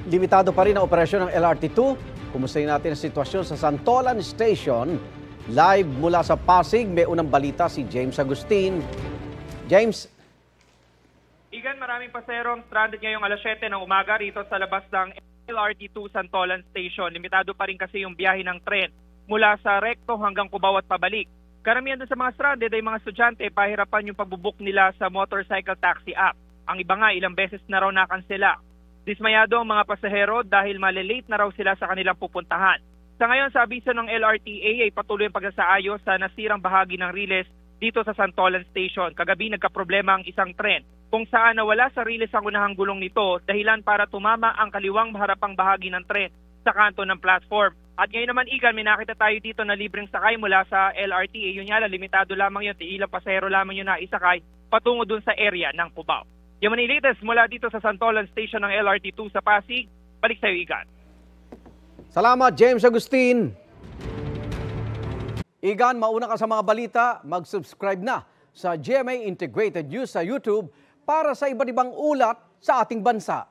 Limitado pa rin ang operasyon ng LRT2. Kumustahin natin ang sitwasyon sa Santolan Station. Live mula sa Pasig, may unang balita si James Agustin. James. Igan, maraming paserong stranded ngayong alas 7 ng umaga rito sa labas ng LRT2 Santolan Station. Limitado pa rin kasi yung biyahe ng tren mula sa Recto hanggang Cubao at pabalik. Karamihan doon sa mga stranded ay mga estudyante, pahirapan yung pagbubook nila sa motorcycle taxi app. Ang iba nga, ilang beses na raw nakansela. Dismayado ang mga pasahero dahil malilate na raw sila sa kanilang pupuntahan. Sa ngayon, sa abiso ng LRTA ay patuloy ang pagsasaayos sa nasirang bahagi ng riles dito sa Santolan Station. Kagabi nagkaproblema ang isang tren kung saan nawala sa riles ang unahang gulong nito, dahilan para tumama ang kaliwang harapang bahagi ng tren sa kanto ng platform. At ngayon naman, Igan, may nakita tayo dito na libreng sakay mula sa LRTA. Yun nga, limitado lamang yun, ilang pasahero lamang yun na isakay patungo dun sa area ng Cubao. Yung mga latest mula dito sa Santolan Station ng LRT2 sa Pasig. Balik sa iyo, Igan. Salamat, James Agustin. Igan, mauna ka sa mga balita, mag-subscribe na sa GMA Integrated News sa YouTube para sa iba't ibang ulat sa ating bansa.